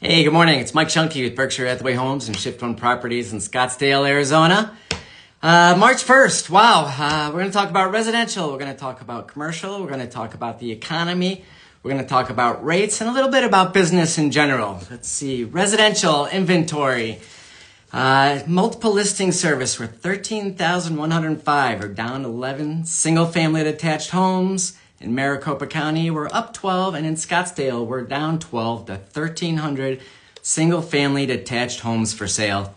Hey, good morning. It's Mike Zschunke with Berkshire Hathaway Homes and Shift One Properties in Scottsdale, Arizona. March 1st. Wow. We're going to talk about residential. We're going to talk about commercial. We're going to talk about the economy. We're going to talk about rates and a little bit about business in general. Let's see. Residential inventory. Multiple listing service. We're 13,105. We're down 11 single-family detached homes. In Maricopa County, we're up 12, and in Scottsdale, we're down 12 to 1,300 single-family detached homes for sale.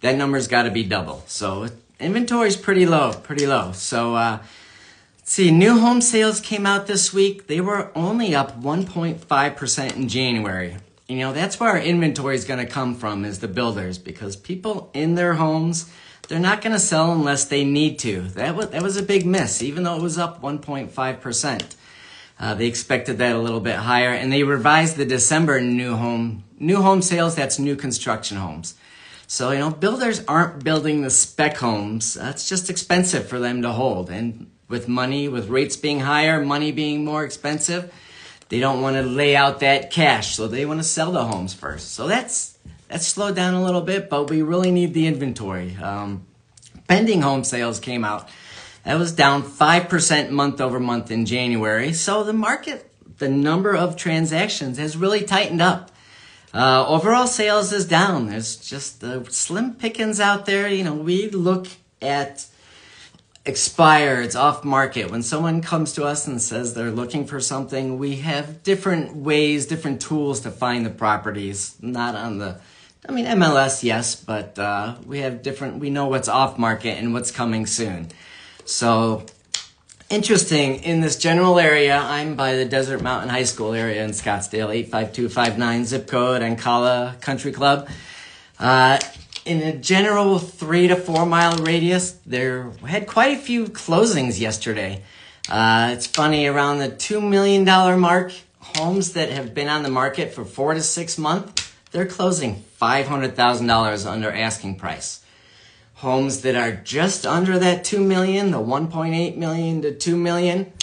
That number's got to be double. So inventory's pretty low. So let's see, new home sales came out this week. They were only up 1.5% in January. You know, that's where our inventory is going to come from, is the builders, because people in their homes, they're not going to sell unless they need to. That was a big miss, even though it was up 1.5%. They expected that a little bit higher, and they revised the December new home sales. That's new construction homes. So, you know, builders aren't building the spec homes. That's just expensive for them to hold. And with rates being higher, money being more expensive, they don't want to lay out that cash, so they want to sell the homes first. So that's slowed down a little bit, but we really need the inventory. Pending home sales came out. That was down 5% month over month in January. So the market, the number of transactions has really tightened up. Overall sales is down. There's just the slim pickings out there. You know, we look at expireds, off market. When someone comes to us and says they're looking for something, we have different ways, different tools to find the properties. Not on the, MLS, yes, but we know what's off market and what's coming soon. So, interesting, in this general area, I'm by the Desert Mountain High School area in Scottsdale, 85259 zip code, Ancala Country Club. In a general 3 to 4 mile radius, we had quite a few closings yesterday. It's funny, around the $2 million mark, homes that have been on the market for 4 to 6 months, they're closing $500,000 under asking price. Homes that are just under that $2 million, the $1.8 million to $2 million,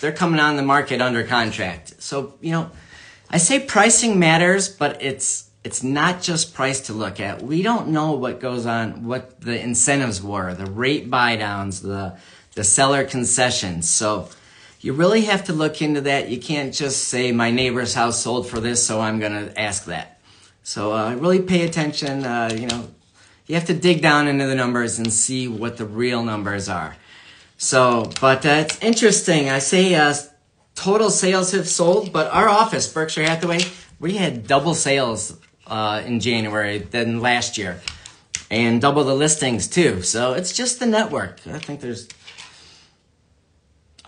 they're coming on the market under contract. So, you know, I say pricing matters, but it's not just price to look at. We don't know what goes on, what the incentives were, the rate buy downs, the seller concessions. So you really have to look into that. You can't just say my neighbor's house sold for this, so I'm going to ask that. So really pay attention. You have to dig down into the numbers and see what the real numbers are. So, but it's interesting. I say total sales have sold, but our office, Berkshire Hathaway, we had double sales in January than last year, and double the listings too. So it's just the network. I think there's,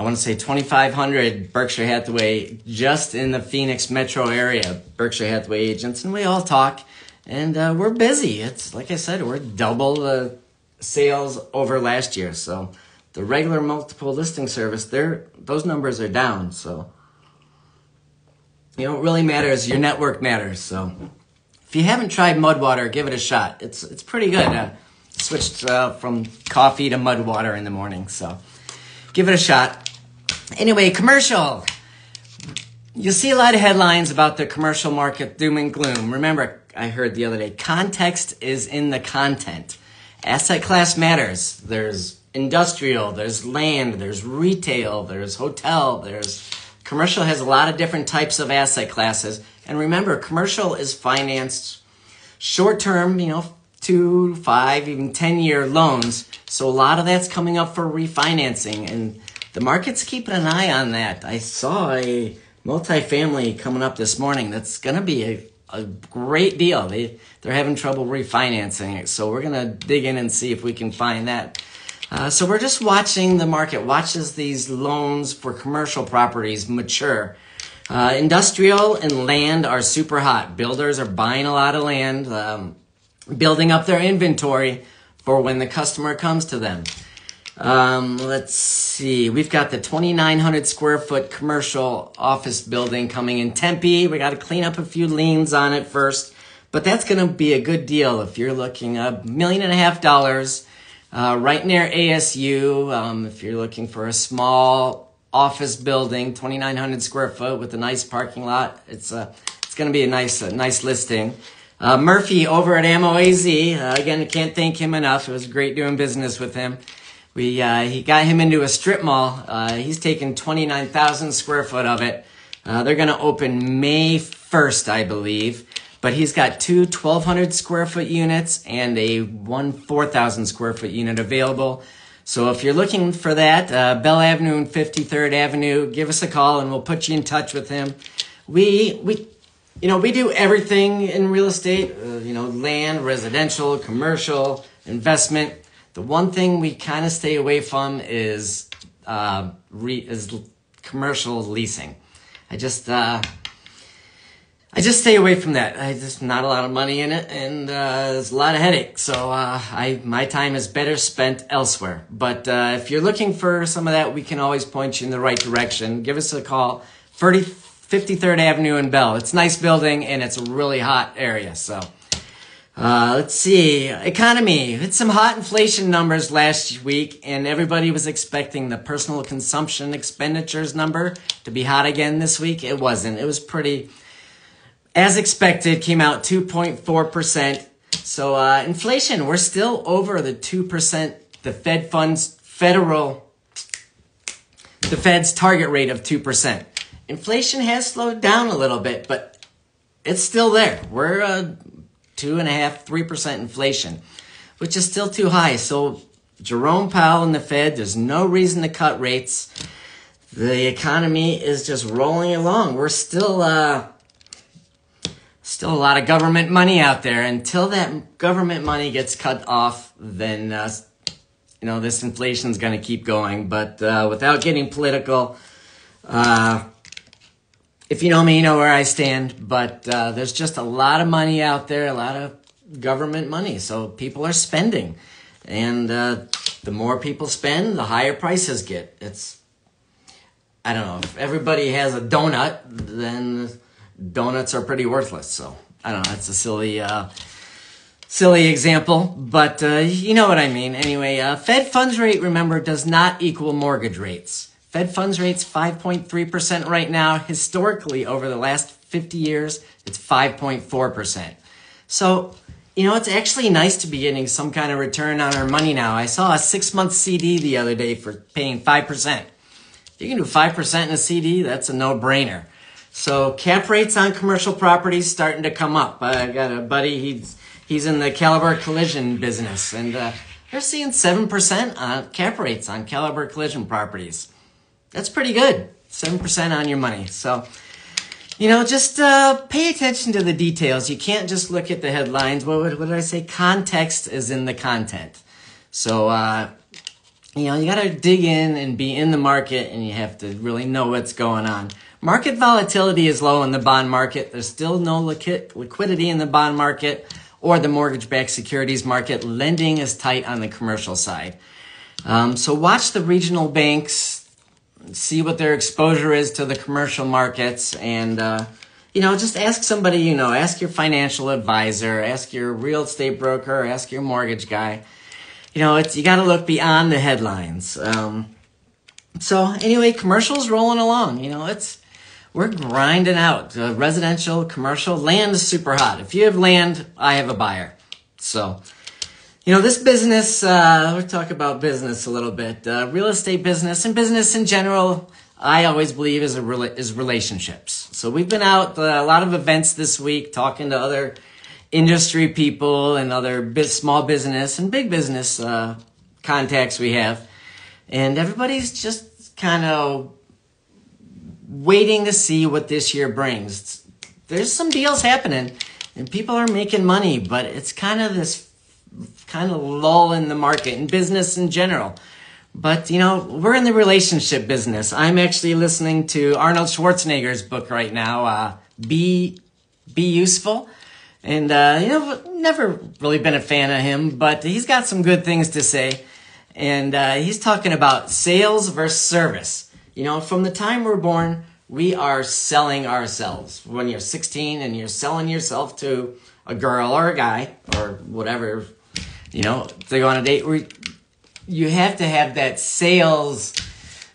2,500 Berkshire Hathaway just in the Phoenix metro area, Berkshire Hathaway agents, and we all talk, and we're busy. It's like I said, we're double the sales over last year. So the regular multiple listing service, those numbers are down. So, you know, what really matters, your network matters. So if you haven't tried mud water, give it a shot. It's pretty good. Switched from coffee to mud water in the morning, so give it a shot. Anyway, commercial. You'll see a lot of headlines about the commercial market, doom and gloom. Remember, I heard the other day, context is in the content. Asset class matters. There's industrial, there's land, there's retail, there's hotel, commercial has a lot of different types of asset classes. And remember, commercial is financed short-term, 2, 5, even 10-year loans. So a lot of that's coming up for refinancing. And the market's keeping an eye on that. I saw a multifamily coming up this morning that's going to be a great deal. They're having trouble refinancing it. So we're going to dig in and see if we can find that. So we're just watching the market, watches these loans for commercial properties mature. Industrial and land are super hot. Builders are buying a lot of land, building up their inventory for when the customer comes to them. Let's see. We've got the 2,900 square foot commercial office building coming in Tempe. We got to clean up a few liens on it first, but that's going to be a good deal if you're looking $1.5 million, right near ASU. If you're looking for a small office building, 2,900 square foot with a nice parking lot, it's going to be a nice listing. Murphy over at Ammo AZ. Again, can't thank him enough. It was great doing business with him. He got him into a strip mall. He's taken 29,000 square foot of it. They're going to open May 1st, I believe. But he's got two 1,200 square foot units and a 4,000 square foot unit available. So if you're looking for that, Bell Avenue and 53rd Avenue, give us a call and we'll put you in touch with him. We do everything in real estate, land, residential, commercial, investment. The one thing we kind of stay away from is commercial leasing. I just stay away from that. Just not a lot of money in it, and there's a lot of headache. So my time is better spent elsewhere. But if you're looking for some of that, we can always point you in the right direction. Give us a call. 53rd Avenue in Bell. It's a nice building, and it's a really hot area. So let's see. Economy. It's some hot inflation numbers last week, and everybody was expecting the personal consumption expenditures number to be hot again this week. It wasn't. It was pretty... As expected, came out 2.4%. So inflation, we're still over the 2%, the Fed's target rate of 2%. Inflation has slowed down a little bit, but it's still there. We're 2.5%, 3% inflation, which is still too high. So Jerome Powell and the Fed, there's no reason to cut rates. The economy is just rolling along. We're still a lot of government money out there. Until that government money gets cut off, then, this inflation's going to keep going. But without getting political, if you know me, you know where I stand. But there's just a lot of money out there, a lot of government money. So people are spending. And the more people spend, the higher prices get. I don't know, if everybody has a donut, then... donuts are pretty worthless, so I don't know. It's a silly example, but you know what I mean. Anyway, Fed funds rate, remember, does not equal mortgage rates. Fed funds rate's 5.3% right now. Historically, over the last 50 years, it's 5.4%. So, it's actually nice to be getting some kind of return on our money now. I saw a 6-month CD the other day for paying 5%. If you can do 5% in a CD, that's a no-brainer. So cap rates on commercial properties starting to come up. I got a buddy, he's in the caliber collision business, and they're seeing 7% on cap rates on caliber collision properties. That's pretty good, 7% on your money. So, just pay attention to the details. You can't just look at the headlines. What did I say? Context is in the content. So, you got to dig in and be in the market, and you have to really know what's going on. Market volatility is low in the bond market. There's still no liquidity in the bond market or the mortgage-backed securities market. Lending is tight on the commercial side. So watch the regional banks, see what their exposure is to the commercial markets, and, just ask somebody, ask your financial advisor, ask your real estate broker, ask your mortgage guy. You got to look beyond the headlines. So anyway, commercial's rolling along. We're grinding out. Residential, commercial, land is super hot. If you have land, I have a buyer. So, this business, we'll talk about business a little bit. Real estate business and business in general, I always believe is relationships. So we've been out a lot of events this week, talking to other industry people and other small business and big business contacts we have. And everybody's just kind of waiting to see what this year brings. There's some deals happening and people are making money, but it's kind of this lull in the market and business in general. But, we're in the relationship business. I'm actually listening to Arnold Schwarzenegger's book right now, Be Useful. And, never really been a fan of him, but he's got some good things to say. And he's talking about sales versus service. From the time we're born, we are selling ourselves. When you're 16 and you're selling yourself to a girl or a guy or whatever, they go on a date, you have to have that sales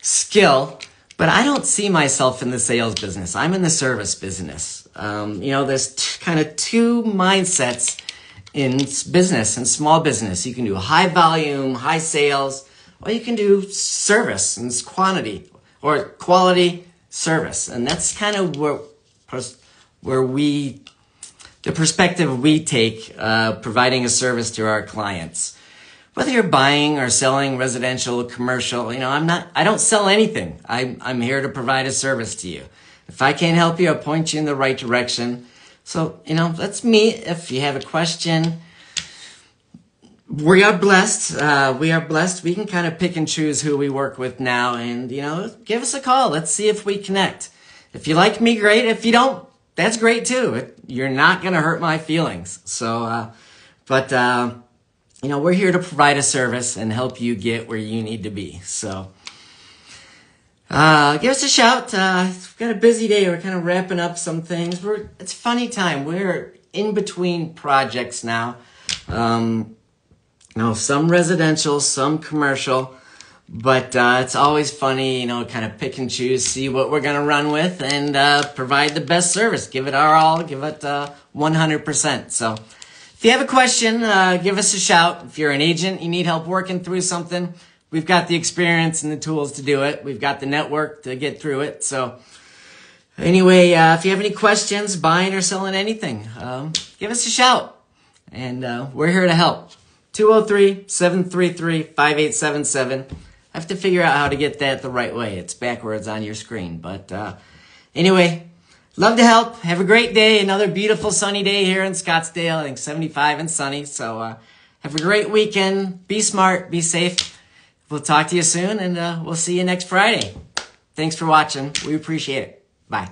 skill. But I don't see myself in the sales business. I'm in the service business. There's kind of two mindsets in business and small business. You can do high volume, high sales, or you can do service and quantity or quality service. And that's kind of the perspective we take, providing a service to our clients. Whether you're buying or selling residential, commercial, I don't sell anything. I'm here to provide a service to you. If I can't help you, I'll point you in the right direction. So, let's meet. If you have a question, we are blessed. We can kind of pick and choose who we work with now, and, give us a call. Let's see if we connect. If you like me, great. If you don't, that's great too. You're not going to hurt my feelings. So, we're here to provide a service and help you get where you need to be. So, give us a shout. We've got a busy day. We're kind of wrapping up some things. It's funny time. We're in between projects now. Some residential, some commercial, but it's always funny, kind of pick and choose, see what we're going to run with, and provide the best service. Give it our all. Give it 100%. So if you have a question, give us a shout. If you're an agent, you need help working through something, we've got the experience and the tools to do it. We've got the network to get through it. So anyway, if you have any questions, buying or selling anything, give us a shout. And we're here to help. 203-733-5877. I have to figure out how to get that the right way. It's backwards on your screen. But anyway, love to help. Have a great day. Another beautiful sunny day here in Scottsdale. I think 75 and sunny. So have a great weekend. Be smart. Be safe. We'll talk to you soon, and we'll see you next Friday. Thanks for watching. We appreciate it. Bye.